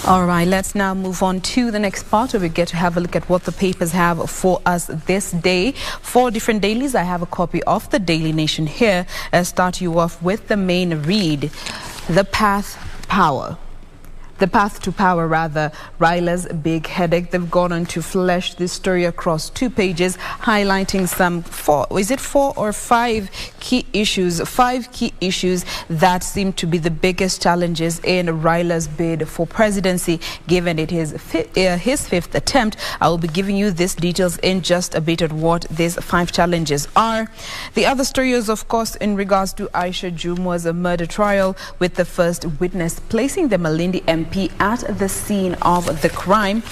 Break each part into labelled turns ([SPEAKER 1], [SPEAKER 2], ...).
[SPEAKER 1] All right, let's now move on to the next part where we get to have a look at what the papers have for us this day. 4 different dailies. I have a copy of the Daily Nation here. I'll start you off with the main read, The Path to Power, Raila's big headache. They've gone on to flesh this story across 2 pages, highlighting some 4 or 5 key issues, 5 key issues that seem to be the biggest challenges in Raila's bid for presidency, given it is his 5th attempt. I will be giving you these details in just a bit of what these 5 challenges are. The other story is, of course, in regards to Aisha Jumwa's murder trial, with the first witness placing the Malindi MP at the scene of the crime.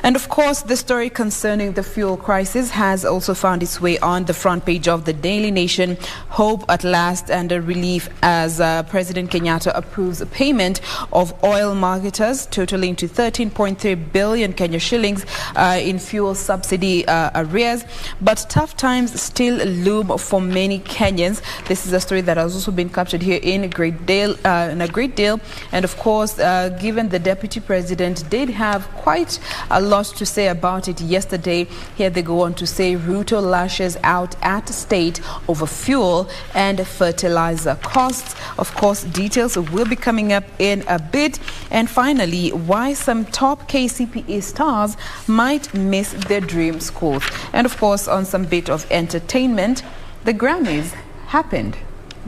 [SPEAKER 1] And of course, the story concerning the fuel crisis has also found its way on the front page of the Daily Nation. Hope at last and a relief as President Kenyatta approves a payment of oil marketers totaling to 13.3 billion Kenya shillings in fuel subsidy arrears. But tough times still loom for many Kenyans. This is a story that has also been captured here in a great deal. And of course, given the Deputy President did have quite a lot to say about it yesterday, here they go on to say Ruto lashes out at state over fuel and fertilizer costs. Of course, details will be coming up in a bit. And finally, why some top KCPE stars might miss their dream schools. And of course, on some bit of entertainment, the Grammys happened.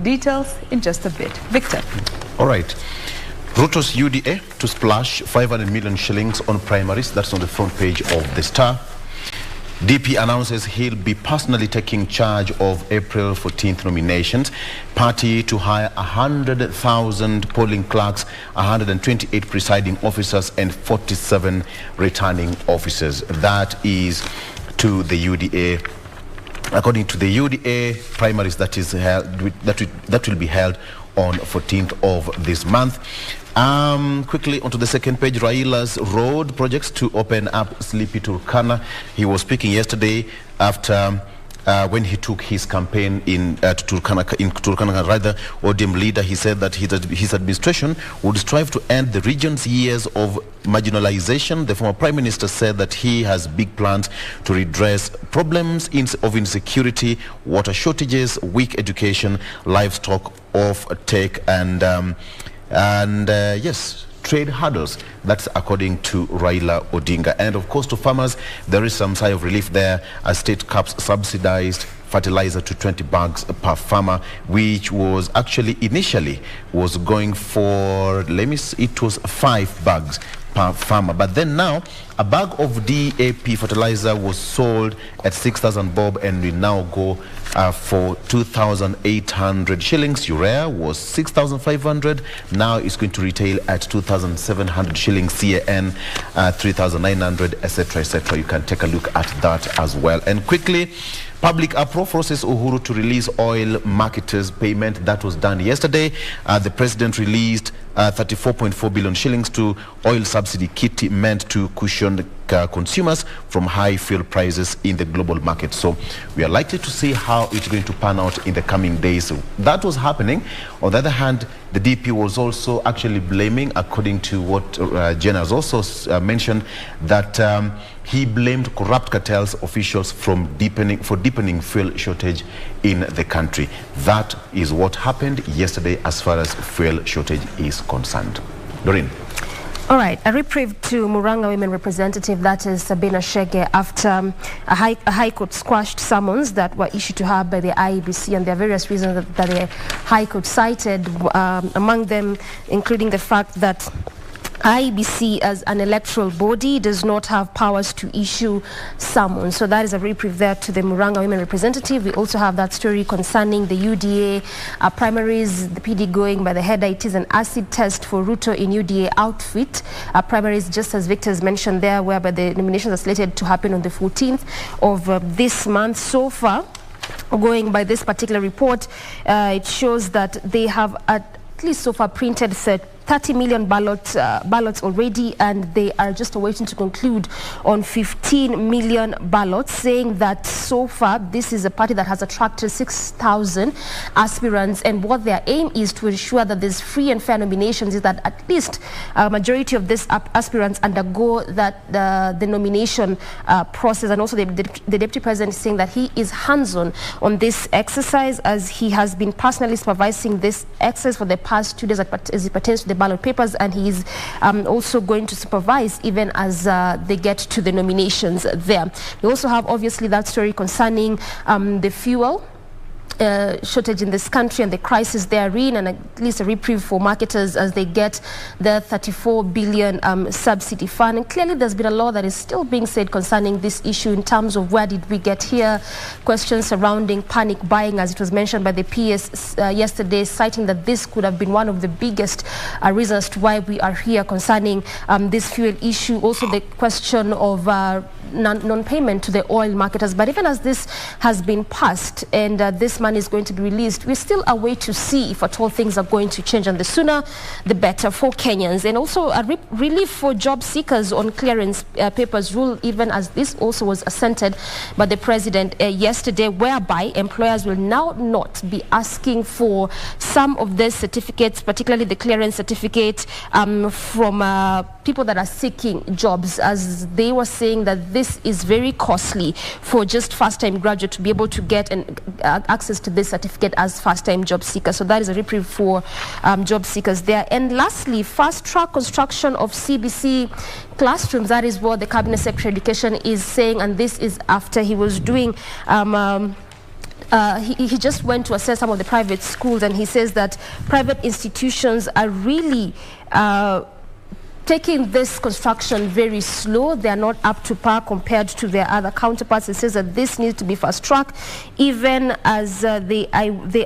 [SPEAKER 1] Details in just a bit. Victor.
[SPEAKER 2] All right. Ruto's UDA to splash 500 million shillings on primaries. That's on the front page of the Star. DP announces he'll be personally taking charge of April 14th nominations. Party to hire 100,000 polling clerks, 128 presiding officers and 47 returning officers. That is to the UDA. According to the UDA primaries that is held, that will be held on 14th of this month. Quickly onto the second page, Raila's road projects to open up Sleepy Turkana. He was speaking yesterday after when he took his campaign in Turkana, ODM leader. He said that his administration would strive to end the region's years of marginalization. The former Prime Minister said that he has big plans to redress problems of insecurity, water shortages, weak education, livestock off-take, and yes, trade hurdles. That's according to Raila Odinga. And of course, to farmers, there is some sigh of relief there as state caps subsidized fertilizer to 20 bags per farmer, which was actually initially was going for, it was 5 bags per farmer. But then now, a bag of DAP fertilizer was sold at 6,000 bob and will now go for 2,800 shillings. Urea was 6,500. Now it's going to retail at 2,700 shillings. CAN 3,900, etc., etc. You can take a look at that as well. And quickly, public uproar forces Uhuru to release oil marketers' payment. That was done yesterday. The president released 34.4 billion shillings to oil subsidy kit meant to cushion consumers from high fuel prices in the global market. So we are likely to see how it's going to pan out in the coming days. So that was happening. On the other hand, the DP was also actually blaming, according to what Jen has also mentioned, that he blamed corrupt cartels officials for deepening fuel shortage in the country. That is what happened yesterday as far as fuel shortage is concerned. Doreen.
[SPEAKER 3] All right, a reprieve to Murang'a women representative, that is Sabina Shege, after a high court squashed summons that were issued to her by the IEBC, and there are various reasons that the High Court cited, among them including the fact that IEBC as an electoral body does not have powers to issue summons. So that is a reprieve there to the Murang'a women representative. We also have that story concerning the UDA primaries, the PD going by the header. It is an acid test for Ruto in UDA outfit. Primaries, just as Victor has mentioned there, whereby the nominations are slated to happen on the 14th of this month. So far, going by this particular report, it shows that they have at least so far printed 30 million ballots already, and they are just waiting to conclude on 15 million ballots, saying that so far this is a party that has attracted 6,000 aspirants, and what their aim is to ensure that there's free and fair nominations, is that at least a majority of these aspirants undergo that the nomination process. And also the Deputy President is saying that he is hands-on on this exercise, as he has been personally supervising this exercise for the past 2 days as it pertains to the ballot papers, and he is also going to supervise even as they get to the nominations there. We also have obviously that story concerning the fuel shortage in this country and the crisis they're in, and at least a reprieve for marketers as they get the 34 billion subsidy fund. And clearly there's been a lot that is still being said concerning this issue in terms of where did we get here, questions surrounding panic buying, as it was mentioned by the PS yesterday, citing that this could have been one of the biggest reasons to why we are here concerning this fuel issue. Also the question of non-payment to the oil marketers. But even as this has been passed and this money is going to be released, we're still a way to see if at all things are going to change, and the sooner the better for Kenyans. And also a relief for job seekers on clearance papers rule, even as this also was assented by the president yesterday, whereby employers will now not be asking for some of the certificates, particularly the clearance certificate from people that are seeking jobs, as they were saying that this is very costly for just first-time graduates to be able to get access to this certificate as first-time job seekers. So that is a reprieve for job seekers there. And lastly, fast-track construction of CBC classrooms. That is what the Cabinet Secretary of Education is saying, and this is after he was doing he just went to assess some of the private schools, and he says that private institutions are really taking this construction very slow. They are not up to par compared to their other counterparts. It says that this needs to be fast-tracked, even as they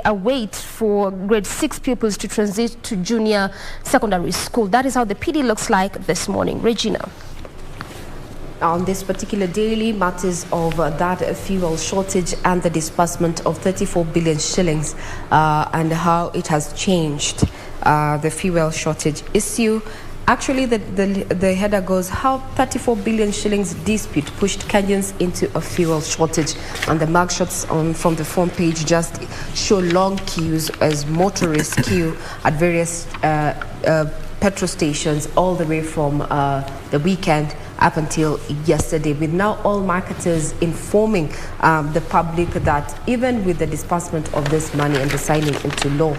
[SPEAKER 3] await for grade 6 pupils to transit to junior secondary school. That is how the PD looks like this morning. Regina.
[SPEAKER 4] On this particular daily, matters of that fuel shortage and the disbursement of 34 billion shillings and how it has changed the fuel shortage issue. Actually, the header goes, how 34 billion shillings dispute pushed Kenyans into a fuel shortage. And the mugshots from the front page just show long queues as motorists queue at various petrol stations all the way from the weekend up until yesterday, with now all marketers informing the public that even with the disbursement of this money and the signing into law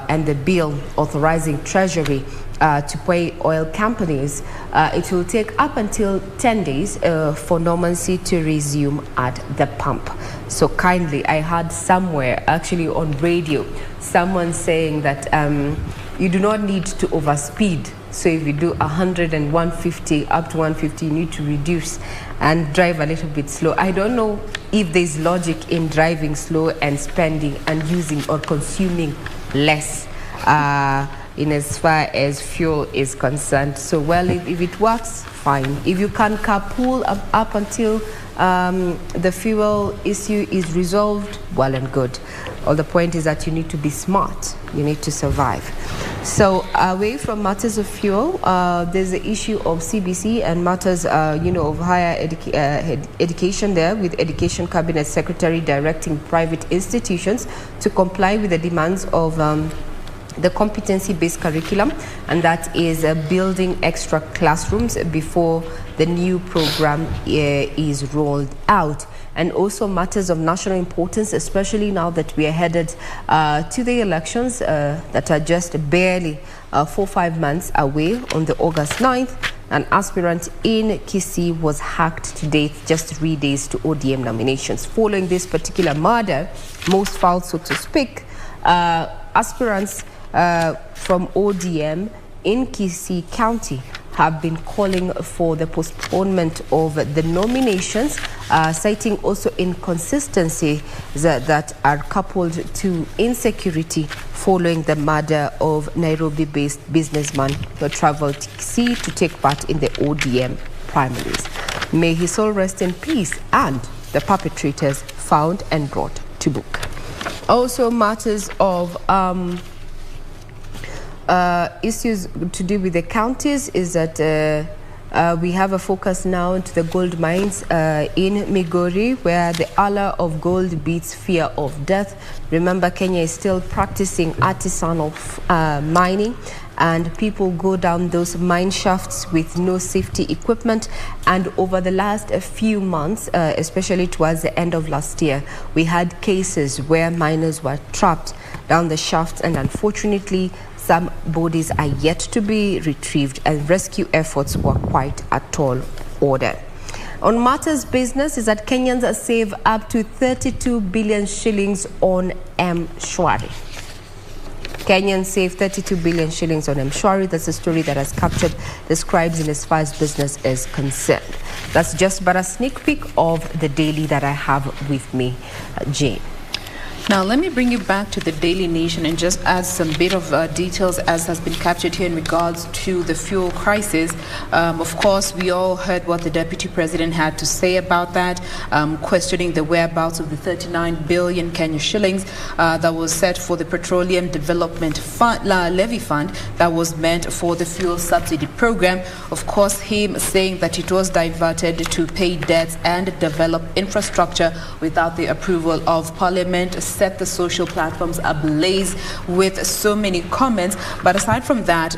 [SPEAKER 4] and the bill authorizing Treasury to pay oil companies, it will take up until 10 days for normalcy to resume at the pump. So kindly, I heard somewhere, actually on radio, someone saying that you do not need to overspeed. So if you do 100 and 150, up to 150, you need to reduce and drive a little bit slow. I don't know if there's logic in driving slow and spending and using or consuming less in as far as fuel is concerned. So, well, if it works, fine. If you can carpool up until the fuel issue is resolved, well and good. All the point is that you need to be smart. You need to survive. So away from matters of fuel, there's the issue of CBC and matters, of higher education there, with Education Cabinet Secretary directing private institutions to comply with the demands of the competency-based curriculum, and that is building extra classrooms before the new program is rolled out. And also matters of national importance, especially now that we are headed to the elections that are just barely 4-5 months away. On the August 9th, an aspirant in Kisii was hacked to death just 3 days to ODM nominations. Following this particular murder, most foul, so to speak, aspirants from ODM in Kisii County have been calling for the postponement of the nominations, citing also inconsistencies that are coupled to insecurity following the murder of Nairobi-based businessman who traveled to Kisii to take part in the ODM primaries. May his soul rest in peace, and the perpetrators found and brought to book. Also matters of issues to do with the counties is that we have a focus now to the gold mines in Migori, where the allure of gold beats fear of death. Remember, Kenya is still practicing artisanal mining, and people go down those mine shafts with no safety equipment. And over the last few months, especially towards the end of last year, we had cases where miners were trapped down the shafts, and unfortunately some bodies are yet to be retrieved, and rescue efforts were quite a tall order. On matters business is that Kenyans save up to 32 billion shillings on M-Shwari. Kenyans save 32 billion shillings on M-Shwari. That's a story that has captured the scribes in as far as business is concerned. That's just but a sneak peek of the daily that I have with me, Jane.
[SPEAKER 1] Now, let me bring you back to the Daily Nation and just add some bit of details as has been captured here in regards to the fuel crisis. Of course, we all heard what the Deputy President had to say about that, questioning the whereabouts of the 39 billion Kenya shillings that was set for the Petroleum Development Fund, Levy Fund that was meant for the fuel subsidy program. Of course, him saying that it was diverted to pay debts and develop infrastructure without the approval of Parliament, set the social platforms ablaze with so many comments. But aside from that,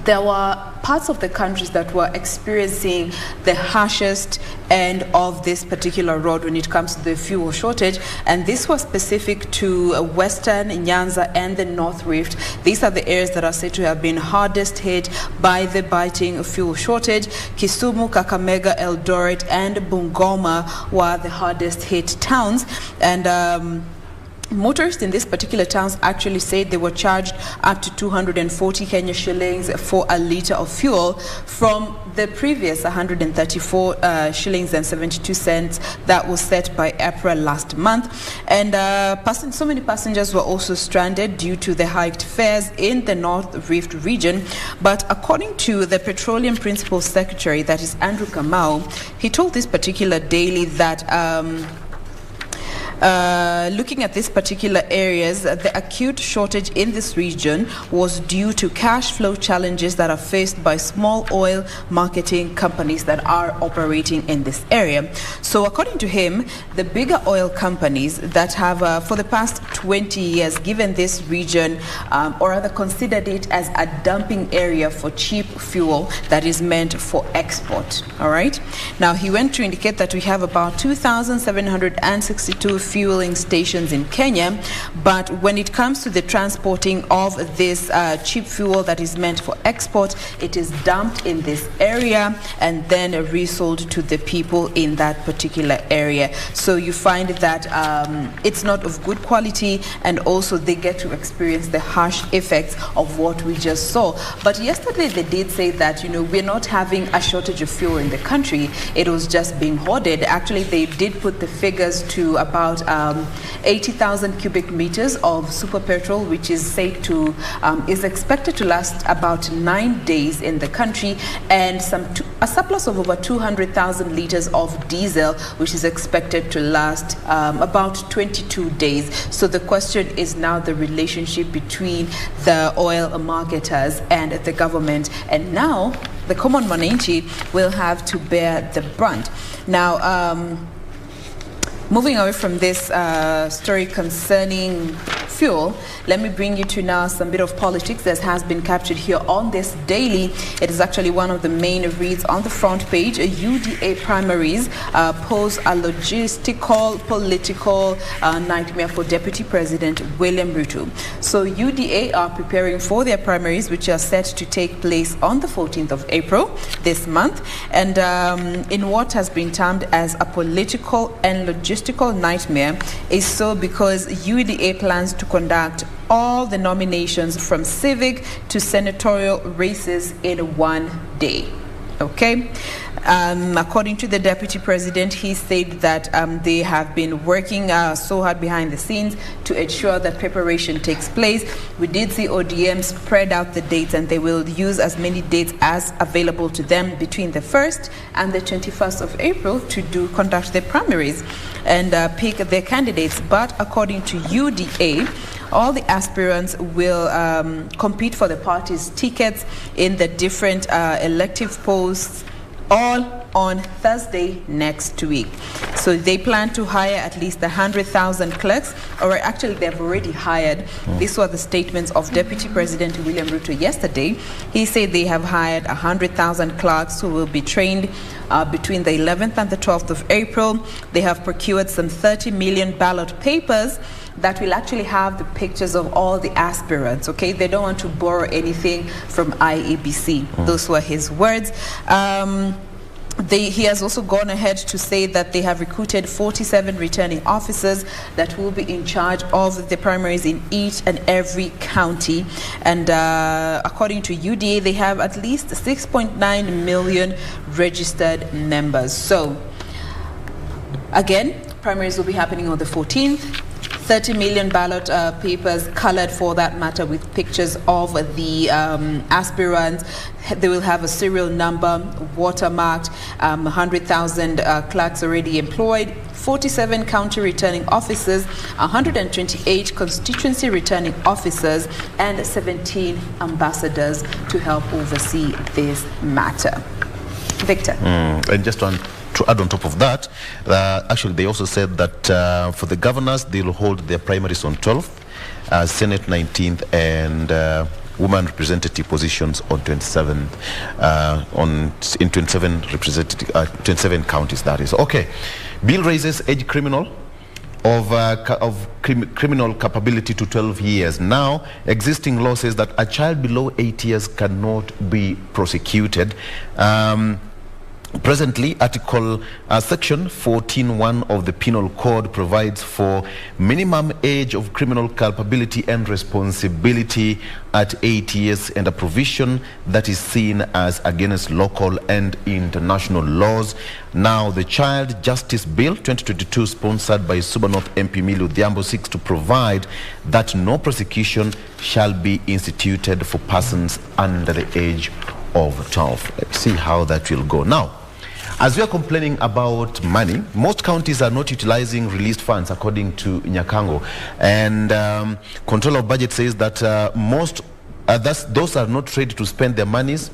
[SPEAKER 1] there were parts of the countries that were experiencing the harshest end of this particular road when it comes to the fuel shortage, and this was specific to Western Nyanza and the North Rift. These are the areas that are said to have been hardest hit by the biting fuel shortage. Kisumu, Kakamega, Eldoret and Bungoma were the hardest hit towns, and motorists in these particular towns actually said they were charged up to 240 Kenya shillings for a litre of fuel from the previous 134 shillings and 72 cents that was set by April last month. And so many passengers were also stranded due to the hiked fares in the North Rift region. But according to the Petroleum Principal Secretary, that is Andrew Kamau, he told this particular daily that looking at these particular areas, the acute shortage in this region was due to cash flow challenges that are faced by small oil marketing companies that are operating in this area. So according to him, the bigger oil companies that have for the past 20 years given this region or rather considered it as a dumping area for cheap fuel that is meant for export. All right. Now he went to indicate that we have about 2,762 fueling stations in Kenya, but when it comes to the transporting of this cheap fuel that is meant for export, it is dumped in this area and then resold to the people in that particular area. So you find that it's not of good quality, and also they get to experience the harsh effects of what we just saw. But yesterday they did say that, we're not having a shortage of fuel in the country, it was just being hoarded. Actually, they did put the figures to about 80,000 cubic meters of super petrol, which is said to is expected to last about 9 days in the country, and a surplus of over 200,000 liters of diesel, which is expected to last about 22 days. So the question is now the relationship between the oil marketers and the government, and now the common mwananchi will have to bear the brunt. Now, moving away from this story concerning fuel, let me bring you to now some bit of politics that has been captured here on this daily. It is actually one of the main reads on the front page. UDA primaries pose a logistical, political nightmare for Deputy President William Ruto. So UDA are preparing for their primaries, which are set to take place on the 14th of April this month. And in what has been termed as a political and logistical nightmare is so because UDA plans to conduct all the nominations from civic to senatorial races in one day. Okay. According to the Deputy President, he said that they have been working so hard behind the scenes to ensure that preparation takes place. We did see ODM spread out the dates, and they will use as many dates as available to them between the 1st and the 21st of April to conduct their primaries and pick their candidates. But according to UDA, All the aspirants will compete for the party's tickets in the different elective posts, all on Thursday next week. So they plan to hire at least 100,000 clerks, or actually they've already hired. These were the statements of Deputy President William Ruto yesterday. He said they have hired 100,000 clerks who will be trained between the 11th and the 12th of April. They have procured some 30 million ballot papers that will actually have the pictures of all the aspirants, okay? They don't want to borrow anything from IEBC. Those were his words. He has also gone ahead to say that they have recruited 47 returning officers that will be in charge of the primaries in each and every county. And according to UDA, they have at least 6.9 million registered members. So, again, primaries will be happening on the 14th. 30 million ballot papers, colored for that matter, with pictures of the aspirants. They will have a serial number, watermarked, 100,000 clerks already employed, 47 county returning officers, 128 constituency returning officers, and 17 ambassadors to help oversee this matter. Victor.
[SPEAKER 2] And just to add on top of that, actually they also said that for the governors, they will hold their primaries on 12th, Senate 19th, and women representative positions on 27, in 27 representative 27 counties. That is okay. Bill raises age criminal of criminal capability to 12 years. Now, existing law says that a child below 8 years cannot be prosecuted. Presently, Section 14(1) of the Penal Code provides for minimum age of criminal culpability and responsibility at 8 years, and a provision that is seen as against local and international laws. Now, the Child Justice Bill 2022, sponsored by Suba North MP Milu Dhiambo, seeks to provide that no prosecution shall be instituted for persons under the age of 12. Let's see how that will go. Now, as we are complaining about money, most counties are not utilizing released funds, according to Nyakango. And Controller of Budget says that those are not ready to spend their monies,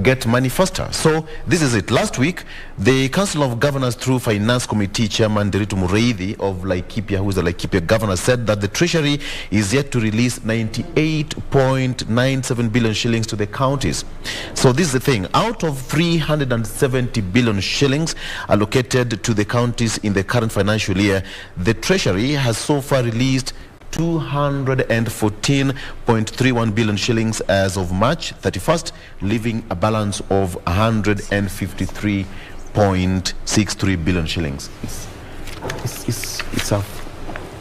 [SPEAKER 2] get money faster. So this is it. Last week, the Council of Governors, through Finance Committee Chairman Deritu Mureithi of Laikipia, who is the Laikipia governor, said that the Treasury is yet to release 98.97 billion shillings to the counties. So this is the thing. Out of 370 billion shillings allocated to the counties in the current financial year, the Treasury has so far released 214.31 billion shillings as of March 31st, leaving a balance of 153.63 billion shillings.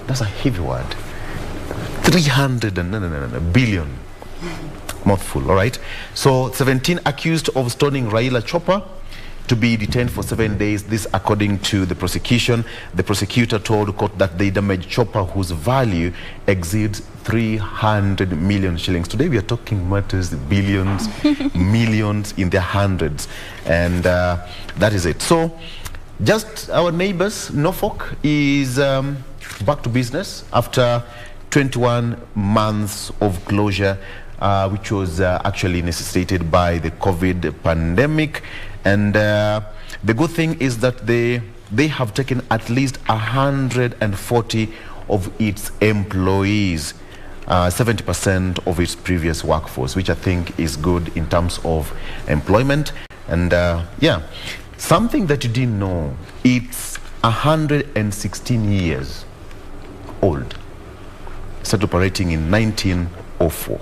[SPEAKER 2] That's a heavy word. 300 billion. Mouthful, all right? So 17 accused of stoning Raila Chopper to be detained for 7 days. This according to the prosecution. The prosecutor told court that they damaged Chopper, whose value exceeds 300 million shillings. Today we are talking matters, billions, millions, in their hundreds. And that is it. So just our neighbors, Norfolk is back to business after 21 months of closure, which was actually necessitated by the COVID pandemic. And the good thing is that they have taken at least 140 of its employees, 70% of its previous workforce, which I think is good in terms of employment. And yeah, something that you didn't know, it's 116 years old. Started operating in 1904.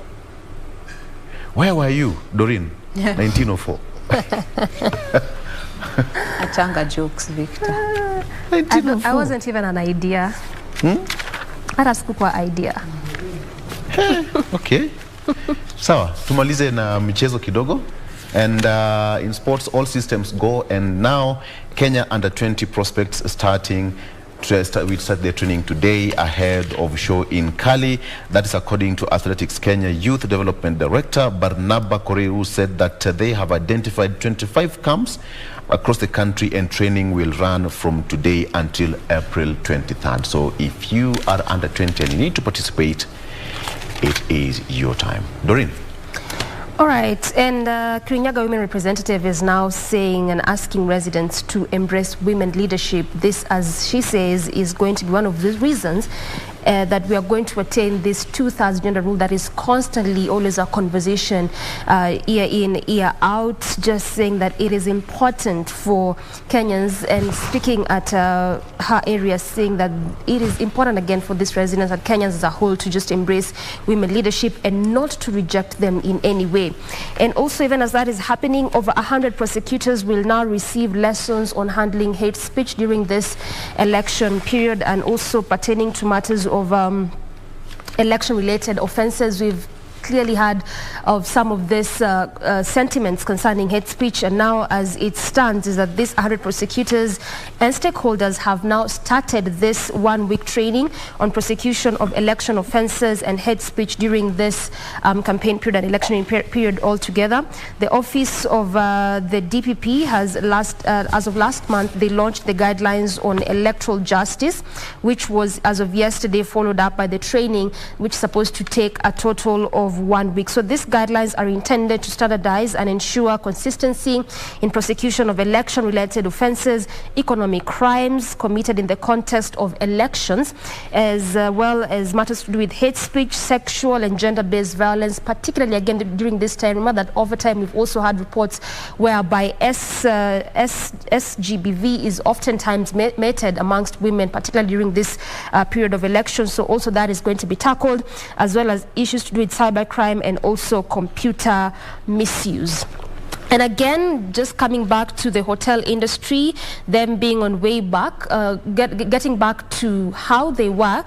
[SPEAKER 2] Where were you, Doreen? 1904.
[SPEAKER 1] Achanga jokes, Victor.
[SPEAKER 3] I wasn't even an idea. Hata sikuwa idea.
[SPEAKER 2] Okay. Sawa, tumalize na michezo kidogo. And in sports, all systems go. And now, Kenya under 20 prospects starting start their training today ahead of show in Cali. That is according to Athletics Kenya Youth Development Director Barnaba Koreu, said that they have identified 25 camps across the country, and training will run from today until April 23rd. So if you are under 20 and you need to participate, it is your time. Doreen.
[SPEAKER 3] All right, and Kirinyaga Women Representative is now saying and asking residents to embrace women leadership. This, as she says, is going to be one of the reasons that we are going to attain this 2/3 gender rule that is constantly always a conversation year in, year out, just saying that it is important for Kenyans, and speaking at her area, saying that it is important again for these residents and Kenyans as a whole to just embrace women leadership and not to reject them in any way. And also, even as that is happening, over 100 prosecutors will now receive lessons on handling hate speech during this election period, and also pertaining to matters of election-related offences. We've clearly had of some of this sentiments concerning hate speech, and now as it stands is that these 100 prosecutors and stakeholders have now started this one-week training on prosecution of election offences and hate speech during this campaign period and election period altogether. The office of the DPP has as of last month, they launched the guidelines on electoral justice, which was as of yesterday followed up by the training, which is supposed to take a total of 1 week. So these guidelines are intended to standardize and ensure consistency in prosecution of election-related offences, economic crimes committed in the context of elections, as well as matters to do with hate speech, sexual and gender-based violence, particularly again during this time. Remember that over time we've also had reports whereby SGBV is oftentimes meted amongst women, particularly during this period of elections. So also that is going to be tackled, as well as issues to do with cybercrime and also computer misuse. And again, just coming back to the hotel industry, them being on way back, getting back to how they were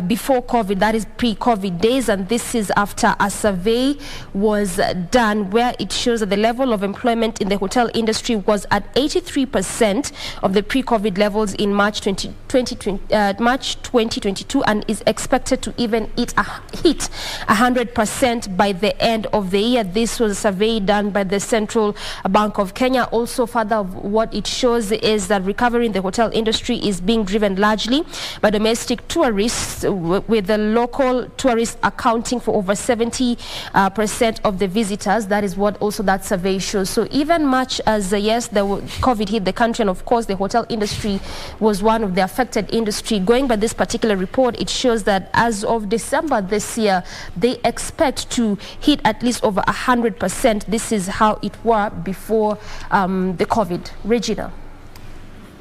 [SPEAKER 3] before COVID, that is pre-COVID days, and this is after a survey was done where it shows that the level of employment in the hotel industry was at 83% of the pre-COVID levels in March 2022, and is expected to even hit 100% by the end of the year. This was a survey done by the Central Bank of Kenya. Also, further, what it shows is that recovery in the hotel industry is being driven largely by domestic tourists, with the local tourists accounting for over 70% of the visitors. That is what also that survey shows. So even much as yes, the COVID hit the country, and of course the hotel industry was one of the affected industry, going by this particular report, it shows that as of December this year, they expect to hit at least over 100%. This is how it were before the COVID. Regina.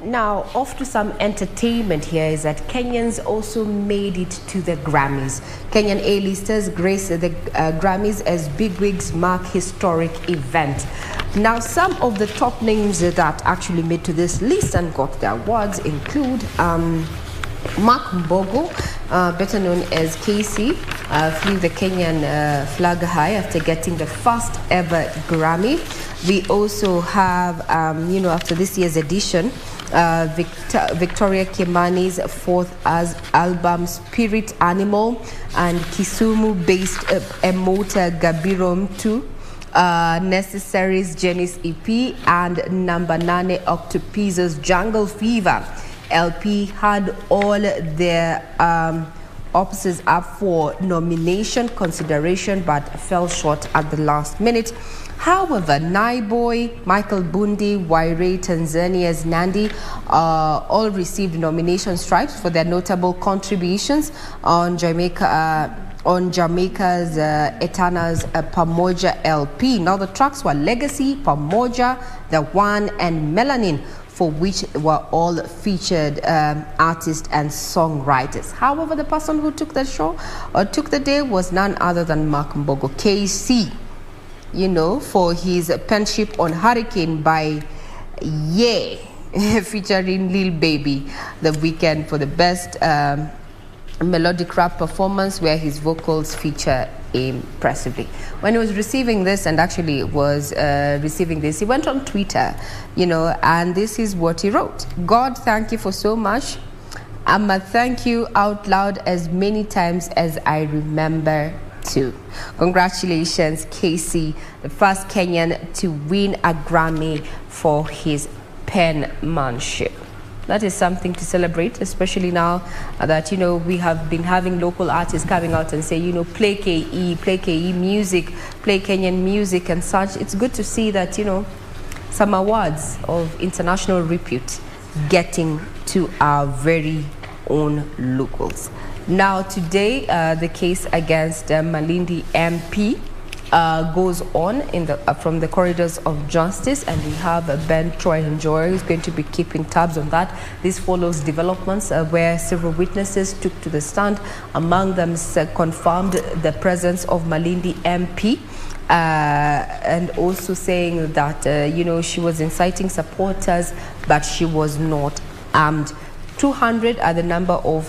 [SPEAKER 4] Now, off to some entertainment here is that Kenyans also made it to the Grammys. Kenyan A-listers grace the Grammys as bigwigs mark historic event. Now, some of the top names that actually made to this list and got the awards include Mark Mbogo, better known as KC, flew the Kenyan flag high after getting the first ever Grammy. We also have, after this year's edition, Victoria Kimani's fourth album Spirit Animal, and Kisumu-based Emota Gabirom 2, Necessaries Jenny's EP, and number 9 Octopizzo's Jungle Fever LP had all their opposites up for nomination consideration but fell short at the last minute. However, Naiboy, Michael Bundi, Waire, Tanzania's Nandi all received nomination stripes for their notable contributions on Jamaica's Etana's Pamoja LP. Now the tracks were Legacy, Pamoja, The One, and Melanin, for which were all featured artists and songwriters. However, the person who took the show or took the day was none other than Mark Mbogo, KC, for his penship on Hurricane by Yeah, featuring Lil Baby, The Weeknd, for the best melodic rap performance, where his vocals feature impressively. When he was receiving this, and actually was receiving this, he went on Twitter, and this is what he wrote. God, thank you for so much. I'ma thank you out loud as many times as I remember to. Congratulations, Casey, the first Kenyan to win a Grammy for his penmanship. That is something to celebrate, especially now that, we have been having local artists coming out and say, play KE music, play Kenyan music and such. It's good to see that, some awards of international repute getting to our very own locals. Now, today, the case against Malindi MP goes on from the corridors of justice, and we have Ben Troy Njoy who's going to be keeping tabs on that. This follows developments where several witnesses took to the stand. Among them confirmed the presence of Malindi MP. And also saying that, she was inciting supporters, but she was not armed. 200 are the number of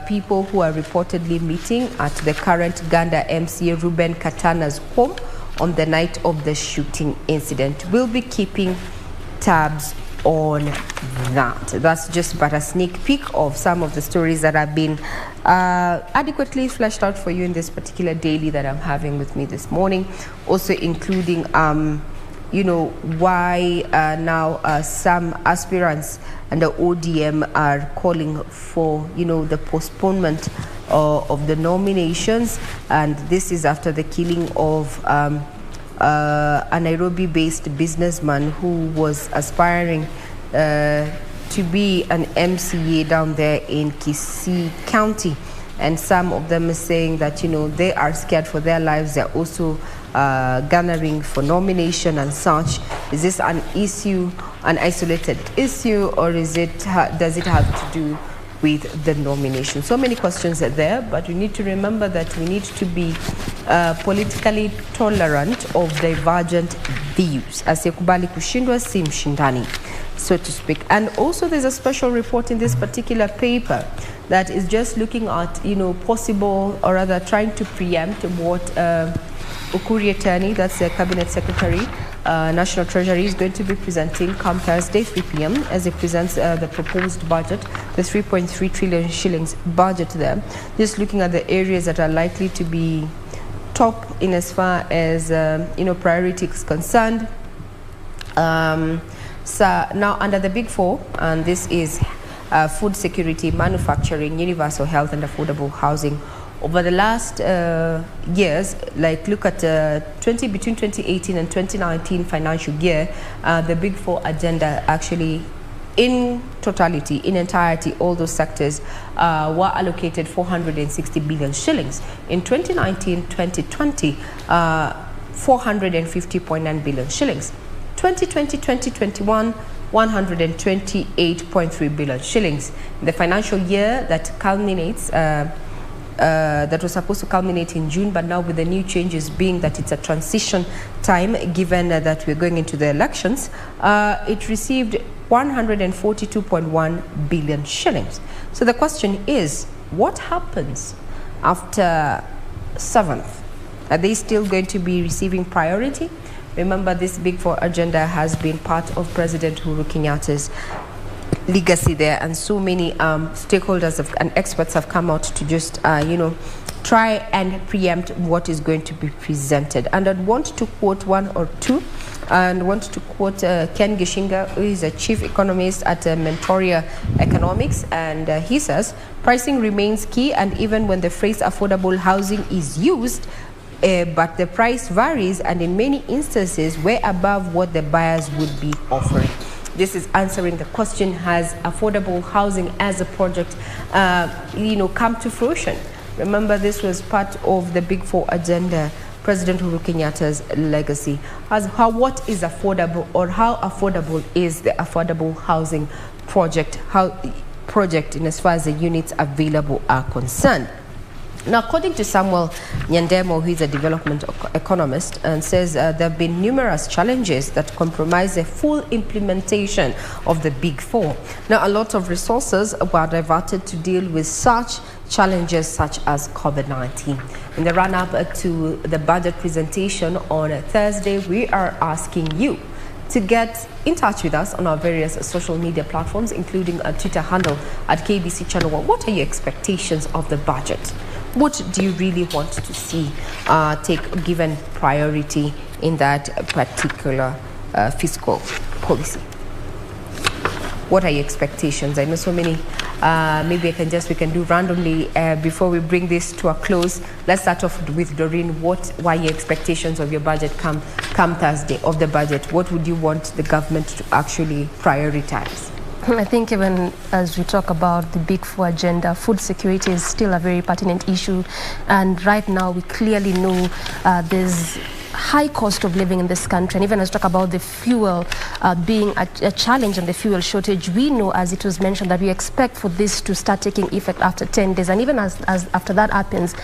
[SPEAKER 4] people who are reportedly meeting at the current Ganda MCA Ruben Katana's home on the night of the shooting incident. We'll be keeping tabs on that. That's just but a sneak peek of some of the stories that have been adequately fleshed out for you in this particular daily that I'm having with me this morning. Also including, why now some aspirants and the ODM are calling for, the postponement of the nominations. And this is after the killing of a Nairobi-based businessman who was aspiring to be an MCA down there in Kisii County. And some of them are saying that, they are scared for their lives. They're also garnering for nomination and such. Is this an issue, an isolated issue, or is it does it have to do with the nomination? So many questions are there, but we need to remember that we need to be politically tolerant of divergent views. Asiyekubali kushindwa si mshindani, so to speak. And also there's a special report in this particular paper that is just looking at, possible, or rather trying to preempt what Ukuri Attorney, that's the Cabinet Secretary, National Treasury, is going to be presenting come Thursday, 3 p.m. as it presents the proposed budget, the 3.3 trillion shillings budget there. Just looking at the areas that are likely to be top in as far as, priority is concerned. So now under the big four, and this is food security, manufacturing, universal health and affordable housing. Over the last years, look at between 2018 and 2019 financial year, the Big Four agenda actually, in totality, in entirety, all those sectors were allocated 460 billion shillings. In 2019-2020, 450.9 billion shillings. 2020-2021, 128.3 billion shillings. The financial year that culminates, that was supposed to culminate in June, but now with the new changes being that it's a transition time, given that we're going into the elections, it received 142.1 billion shillings. So the question is, what happens after 7th? Are they still going to be receiving priority? Remember, this Big Four agenda has been part of President Uhuru Kenyatta's legacy there, and so many stakeholders and experts have come out to just, try and preempt what is going to be presented. And I'd want to quote one or two, and want to quote Ken Gishinga, who is a chief economist at Mentoria Economics, and he says, pricing remains key, and even when the phrase affordable housing is used, but the price varies, and in many instances way above what the buyers would be offering. This is answering the question, has affordable housing as a project, come to fruition? Remember, this was part of the Big Four agenda, President Uhuru Kenyatta's legacy. What is affordable, or how affordable is the affordable housing project in as far as the units available are concerned? Now, according to Samuel Nyandemo, who is a development economist, and says there have been numerous challenges that compromise the full implementation of the Big Four. Now, a lot of resources were diverted to deal with such challenges such as COVID-19. In the run-up to the budget presentation on Thursday, we are asking you, to get in touch with us on our various social media platforms, including a Twitter handle at KBC Channel 1. What are your expectations of the budget? What do you really want to see take given priority in that particular fiscal policy? What are your expectations? I know so many. Maybe we can do randomly before we bring this to a close. Let's start off with Doreen. What are your expectations of your budget come Thursday, of the budget? What would you want the government to actually prioritize?
[SPEAKER 3] I think even as we talk about the Big Four agenda, food security is still a very pertinent issue. And right now we clearly know there's high cost of living in this country, and even as we talk about the fuel being a challenge and the fuel shortage, we know, as it was mentioned, that we expect for this to start taking effect after 10 days, and even as after that happens,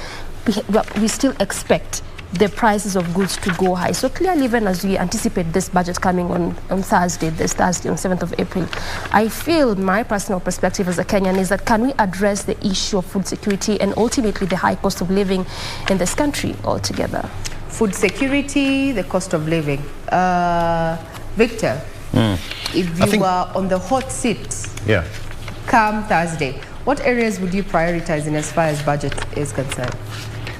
[SPEAKER 3] we still expect the prices of goods to go high. So clearly, even as we anticipate this budget coming on Thursday, on 7th of April, I feel my personal perspective as a Kenyan is that can we address the issue of food security and ultimately the high cost of living in this country altogether?
[SPEAKER 4] Food security, the cost of living. Victor, if you were on the hot seat come Thursday, what areas would you prioritize in as far as budget is concerned?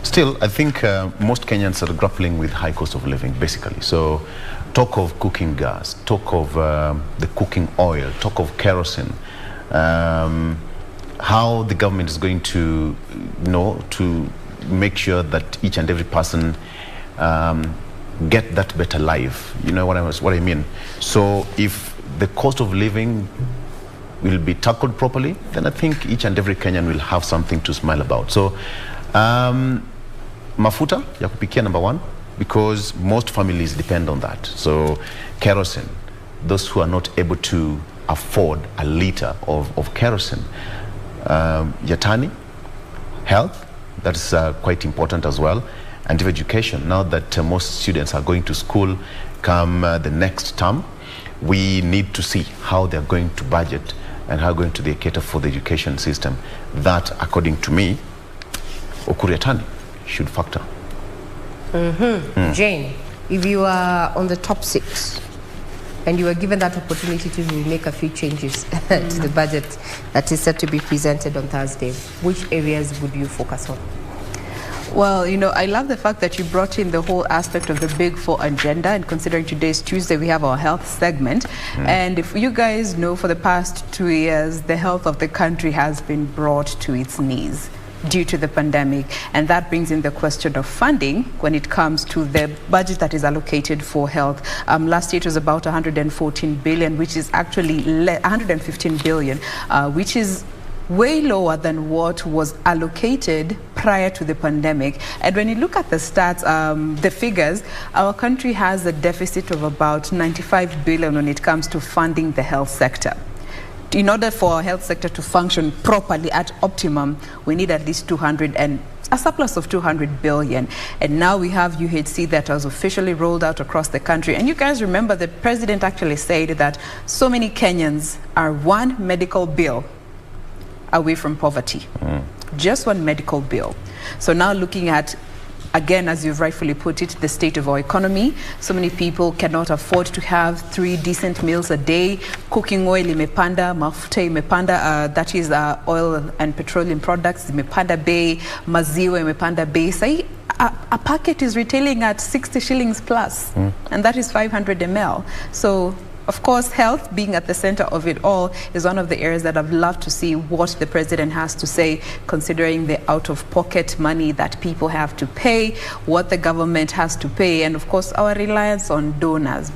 [SPEAKER 2] Still, I think most Kenyans are grappling with high cost of living, basically. So talk of cooking gas, talk of the cooking oil, talk of kerosene, how the government is going to, to make sure that each and every person get that better life. You know what I mean? So if the cost of living will be tackled properly, then I think each and every Kenyan will have something to smile about. So mafuta ya kupikia, number one, because most families depend on that. So kerosene, those who are not able to afford a liter of kerosene. Yatani, health, that's quite important as well. And education, now that most students are going to school come the next term, we need to see how they're going to budget and how going to cater for the education system. That, according to me, Yatani should factor.
[SPEAKER 4] Jane, if you are on the top 6 and you were given that opportunity to make a few changes to the budget that is set to be presented on Thursday, which areas would you focus on?
[SPEAKER 1] Well, I love the fact that you brought in the whole aspect of the Big Four agenda, and considering today's Tuesday, we have our health segment. And if you guys know, for the past 2 years, the health of the country has been brought to its knees due to the pandemic, and that brings in the question of funding when it comes to the budget that is allocated for health. Last year it was about 114 billion, which is actually 115 billion, which is way lower than what was allocated prior to the pandemic. And when you look at the stats, the figures, our country has a deficit of about 95 billion when it comes to funding the health sector. In order for our health sector to function properly at optimum, we need at least a surplus of 200 billion. And now we have UHC that was officially rolled out across the country. And you guys remember the president actually said that so many Kenyans are one medical bill away from poverty. Just one medical bill. So now looking at, again, as you've rightfully put it, the state of our economy. So many people cannot afford to have 3 decent meals a day. Cooking oil imepanda, mafuta imepanda, that is oil and petroleum products imepanda bei, maziwa imepanda bei. Say a packet is retailing at 60 shillings plus, and that is 500 ml. So of course, health being at the center of it all is one of the areas that I've loved to see what the president has to say, considering the out-of-pocket money that people have to pay, what the government has to pay, and of course our reliance on donors,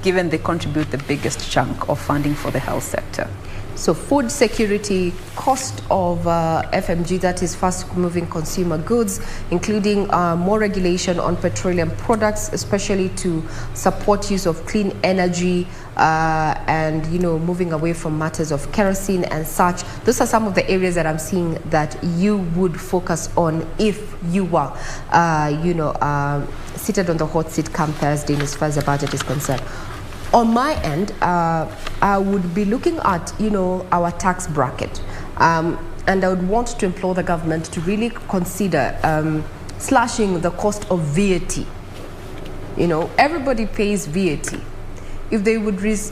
[SPEAKER 1] given they contribute the biggest chunk of funding for the health sector.
[SPEAKER 4] So food security, cost of FMG, that is fast-moving consumer goods, including more regulation on petroleum products, especially to support use of clean energy and, moving away from matters of kerosene and such. Those are some of the areas that I'm seeing that you would focus on if you were, seated on the hot seat come Thursday as far as the budget is concerned. On my end, I would be looking at, our tax bracket. And I would want to implore the government to really consider slashing the cost of VAT. Everybody pays VAT. if they would reduce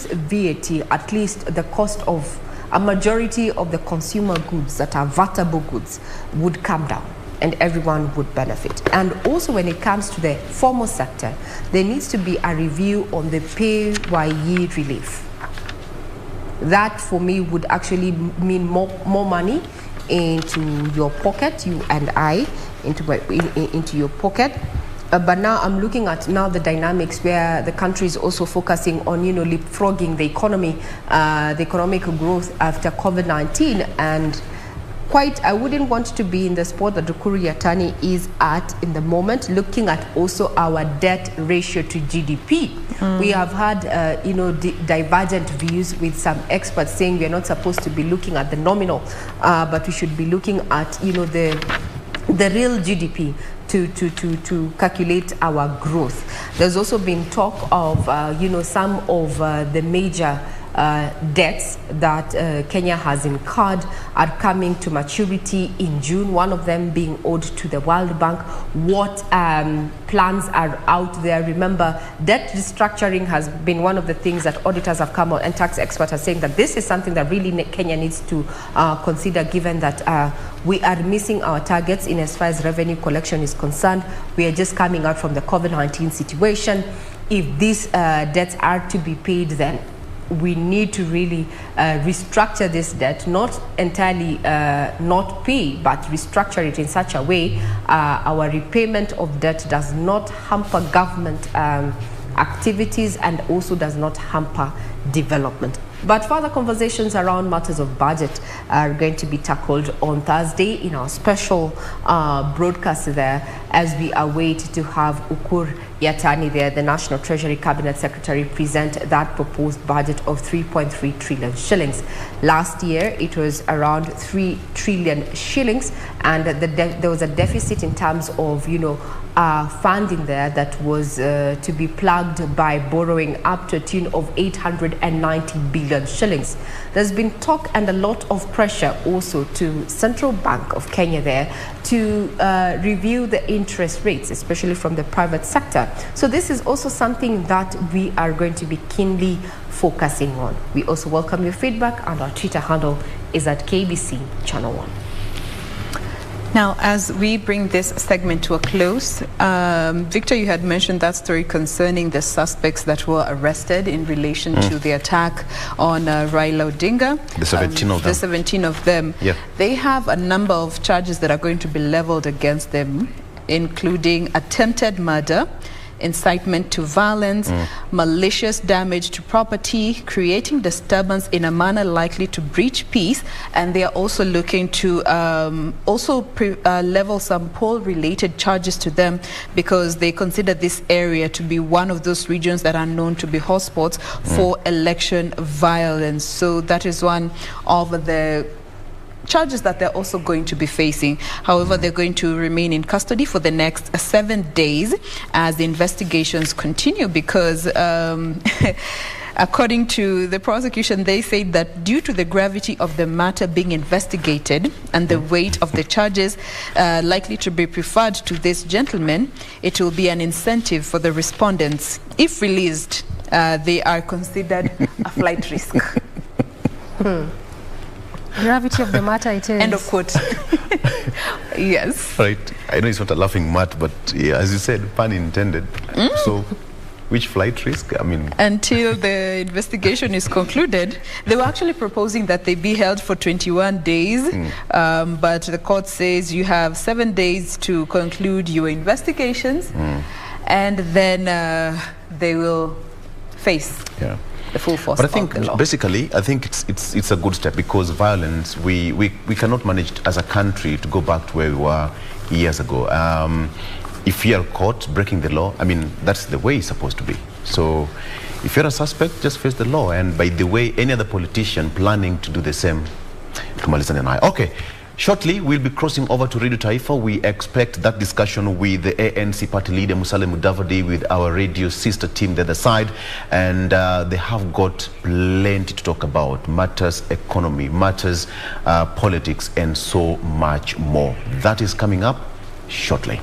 [SPEAKER 4] VAT, at least the cost of a majority of the consumer goods that are vatable goods would come down and everyone would benefit. And also when it comes to the formal sector, there needs to be a review on the PAYE relief. That for me would actually mean more money into your pocket, you and I, into your pocket. But now I'm looking at the dynamics where the country is also focusing on, leapfrogging the economy, the economic growth after COVID-19. And I wouldn't want to be in the spot that Ukur Yatani is at in the moment, looking at also our debt ratio to GDP. We have had, divergent views with some experts saying we are not supposed to be looking at the nominal, but we should be looking at, the real GDP to calculate our growth. There's also been talk of, some of the major debts that Kenya has incurred are coming to maturity in June, one of them being owed to the World Bank. What plans are out there? Remember, debt restructuring has been one of the things that auditors have come out and tax experts are saying that this is something that really Kenya needs to consider, given that we are missing our targets in as far as revenue collection is concerned. We are just coming out from the COVID-19 situation. If these debts are to be paid, then we need to really restructure this debt, not entirely not pay, but restructure it in such a way our repayment of debt does not hamper government activities and also does not hamper development. But further conversations around matters of budget are going to be tackled on Thursday in our special broadcast there, as we await to have Ukur Yatani there, the National Treasury Cabinet Secretary, present that proposed budget of 3.3 trillion shillings. Last year, it was around 3 trillion shillings, and there was a deficit in terms of, funding there that was to be plugged by borrowing up to a tune of 890 billion shillings. There's been talk and a lot of pressure also to Central Bank of Kenya there to review the interest rates, especially from the private sector. So this is also something that we are going to be keenly focusing on. We also welcome your feedback, and our Twitter handle is at KBC Channel 1.
[SPEAKER 1] Now, as we bring this segment to a close, Victor, you had mentioned that story concerning the suspects that were arrested in relation to the attack on Raila Odinga.
[SPEAKER 2] The 17 of them.
[SPEAKER 1] The 17 of them.
[SPEAKER 2] Yeah.
[SPEAKER 1] They have a number of charges that are going to be leveled against them, including attempted murder, incitement to violence, malicious damage to property, creating disturbance in a manner likely to breach peace, and they are also looking to level some poll-related charges to them because they consider this area to be one of those regions that are known to be hotspots for election violence. So that is one of the charges that they're also going to be facing. However, they're going to remain in custody for the next 7 days as the investigations continue because according to the prosecution, they say that due to the gravity of the matter being investigated and the weight of the charges likely to be preferred to this gentleman, it will be an incentive for the respondents. If released, they are considered a flight risk.
[SPEAKER 3] Gravity of the matter it is.
[SPEAKER 1] End of quote. Yes.
[SPEAKER 2] Right. I know it's not a laughing matter, but yeah, as you said, pun intended. So, which flight risk? I mean,
[SPEAKER 1] until the investigation is concluded, they were actually proposing that they be held for 21 days, but the court says you have 7 days to conclude your investigations, and then they will face the full force
[SPEAKER 2] but I think
[SPEAKER 1] of the law.
[SPEAKER 2] Basically, I think it's a good step because violence, we cannot manage as a country to go back to where we were years ago. If you are caught breaking the law, I mean, that's the way it's supposed to be. So if you're a suspect, just face the law. And by the way, any other politician planning to do the same, Kumalizan and I. Okay. Shortly, we'll be crossing over to Radio Taifa. We expect that discussion with the ANC party leader, Musalia Mudavadi, with our radio sister team the other side. And they have got plenty to talk about. Matters economy, matters politics, and so much more. That is coming up shortly.